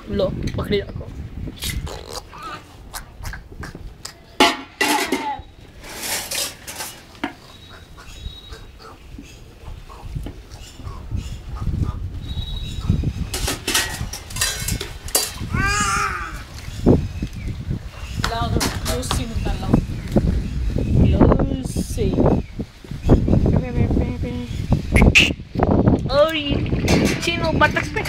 लो पकड़ी रखो चीनो बतख पे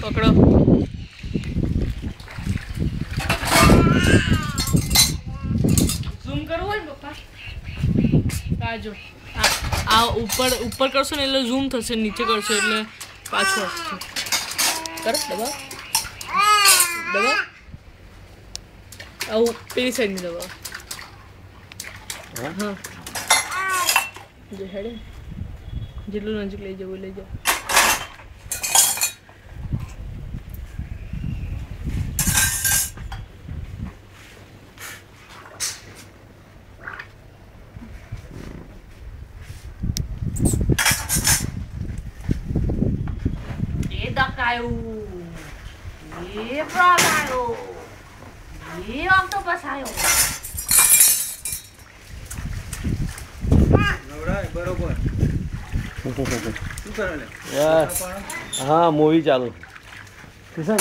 पकड़ो ઝૂમ કરવું હોય ને પપ્પા કાજો આ ઉપર કરશો ને એટલે ઝૂમ થશે નીચે કરશો એટલે પાછું આવશે કર દબાવ આવું પેલી સાઈડની દબાવ હા જે હેડે જેટલું નજીક લઈ જવું લઈ જાઓ ये फ्रॉग आयो ये ऑक्टोपस आयो નવરાય બરોબર શું કરે લે હા મૂવી ચાલુ કિશન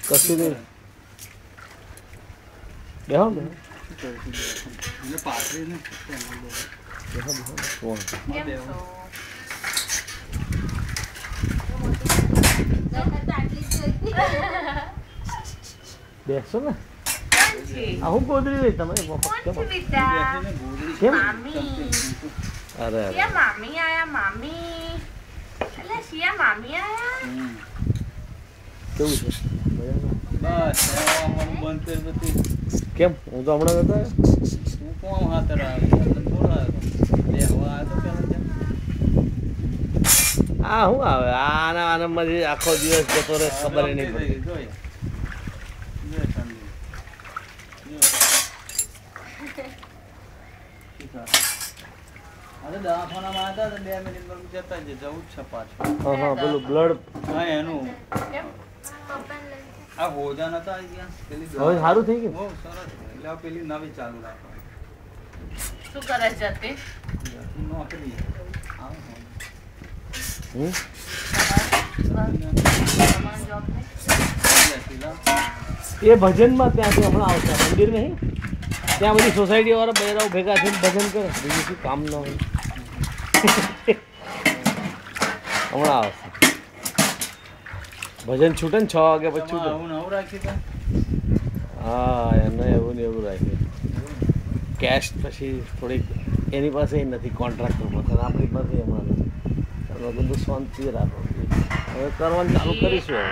કશું નહીં બેહો ને એને પાથરી ને બેસો ને હું ગોદરી લઈ તમે કેમ અરે અરે मामी आया मामी अल्लाह सिया मामी आया કેવું છે બસ આવાનું બંધ કરી બધી કેમ હું તો હમણાં જતો હું કોમ હાથર આવ્યો થોડો આવ્યો લે હવા આવ્યો તો હા હું આવે આના આનંદમાંથી આખો દિવસ જતો રહે ખબર નહીં પડતી જોઈએ અરે દવાખાનામાં હતા તો 2 મિનિટમાં જતા જ જવું જ છે પાછું હા પેલું બ્લડ હા એનું આ હોજા નતા આવી ગયા પેલી હવે સારું થઈ ગયું બહુ સરસ એટલે આ પેલી નવી ચાલુ રાખો શું કરે છે તે નોકરી એ ભજનમાં ત્યાંથી હમણાં આવશે મંદિર નહીં ત્યાં બધી સોસાયટી વાળા બહેરાઓ ભેગા થઈને ભજન કરે બીજું શું કામ ન હોય હમણાં આવશે ભજન છૂટે ને 6 વાગ્યા પછી છૂટે હું નવું રાખી તો હા એને એવું ને એવું રાખ્યું કેશ પછી થોડીક એની પાસે નથી કોન્ટ્રાક્ટર પાસે આપણી પાસે હમણાં નથી બધું શાંતિ રાખો હવે કરવાનું ચાલુ કરીશું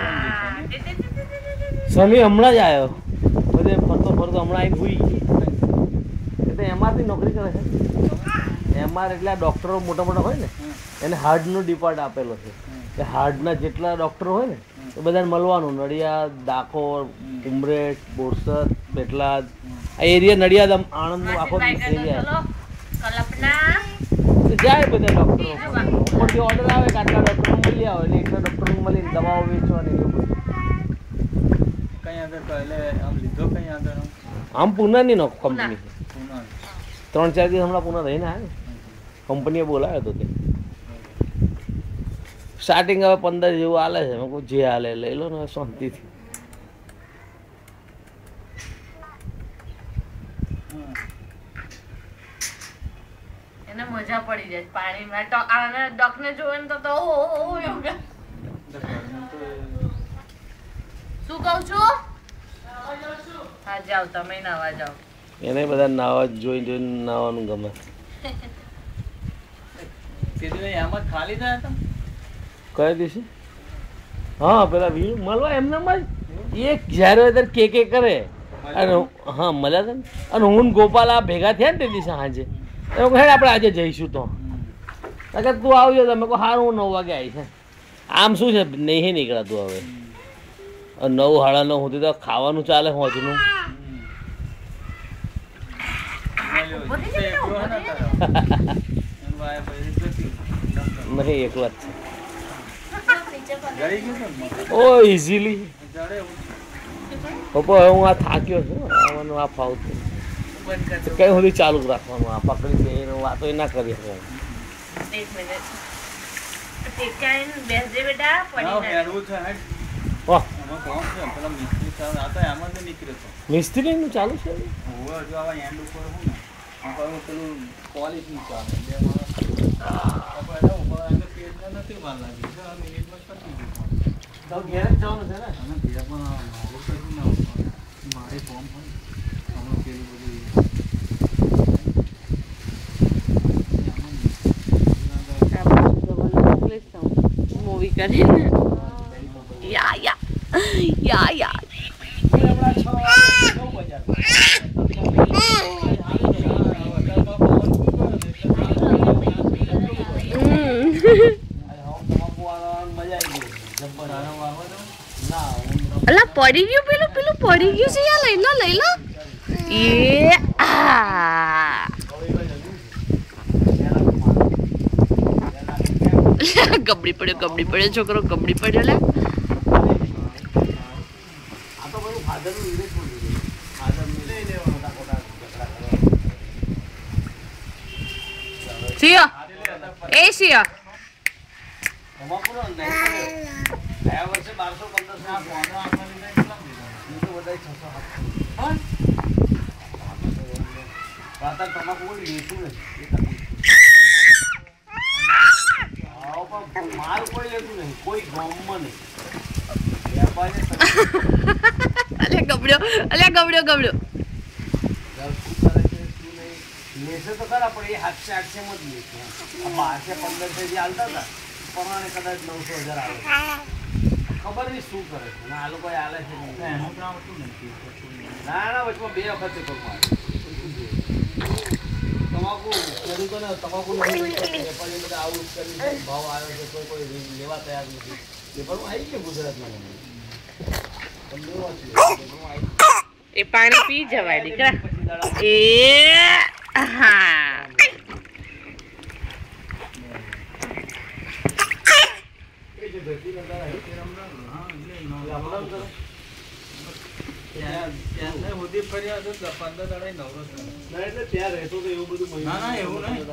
શનિ હમણાં જ આવ્યો બધે ફરતો હમણાં આવીને હોઈ એટલે એમાંથી નોકરી કરે છે એમાં એટલે આ ડૉક્ટરો મોટા મોટા હોય ને એને હાર્ટનો ડિપાર્ટ આપેલો છે એ હાર્ટના જેટલા ડૉક્ટરો હોય ને એ બધાને મળવાનું નડિયાદ ડાકોર ઉમરેઠ બોરસદ પેટલાદ આ એરિયા નડિયાદ આમ આણંદનો આખો એરિયા જાય બધા ડૉક્ટરો ઉપરથી ઓર્ડર આવે કે આટલા ડૉક્ટરો મળી આવે એટલે એટલા ડૉક્ટરો મળીને દવાઓ વેચવાની એવું બધું કઈ આગળ એટલે આમ લીધો કઈ આગળ આમ પૂનાની નો કંપની છે પૂના 3-4 દિવસ હમણાં પૂના રહીને આવ્યા ને કંપનીએ બોલાવ્યો હતો તે સ્ટાર્ટિંગ હવે 15 જેવું હાલે છે મેં કહું જે હાલે લઈ લો ને શાંતિથી એને મજા પડી જાય પાણીમાં તો આને ડોકને જોવે ને તો ઓ એવું કે શું કહું છું હા જાઓ તમે નાવા જાઓ એને બધા નાવા જોઈને નાવાનું ગમે. કીધું એમ જ ખાલી થયા હતા કયા દિવસે? હા પેલા વીર મળવા એમનામાં જ એક જ્યારે હોય ત્યારે કે કરે અને હા મળ્યા હતા ને. અને હું ને ગોપાલ આ ભેગા થયા ને તે દિવસે સાંજે એવું કહે આપણે આજે જઈશું તો અગર તું આવજો તમે કહો સારું હું 9 વાગે આવીશ. આમ શું છે નહીં નીકળાતું હવે 9 સાડા 9 સુધી તો ખાવાનું ચાલે હોજનું. નહીં એકલા જ છે ઓ ઇઝીલી. પપ્પા હવે હું આ થાક્યો છું આવવાનું આ ફાવતું કઈ સુધી ચાલુ રાખવાનું આ પકડી દઈને વાતો ના કરી શકે. મિસ્ત્રી નું ચાલુ છે મૂવી કરીને યા અલા પડી ગયું પેલું પડી ગયું છે યાર લઈ લો એ ગબડી પડ્યો છોકરો ગબડી પડ્યો લે. સિયા એ સિયા ગયા વર્ષે 1200-1500 તમાકુ લેતું ને માલ કોઈ લેતું નહીં કોઈ ગામમાં નહીં. ગબડ્યો લેશે તો ખરા પણ એ 700-800 માં જ લેશે. 1200-1500 જે હાલતા હતા પ્રમાણે કદાચ 900-1000 આવે ખબર નહીં શું કરે છે આ લોકો હાલે છે. ના વચમાં 2 વખત તમાકુ ખેડૂતોને તમાકુ વેપારી બધા આવું કરી ભાવ આવે છે કોઈ લેવા તૈયાર નથી. પેપરમાં આવી ગયું ગુજરાતમાં એ પાણી પી જવાય દીકરા એ હા ત્યાં રહેતો તો એવું બધું એવું નહીં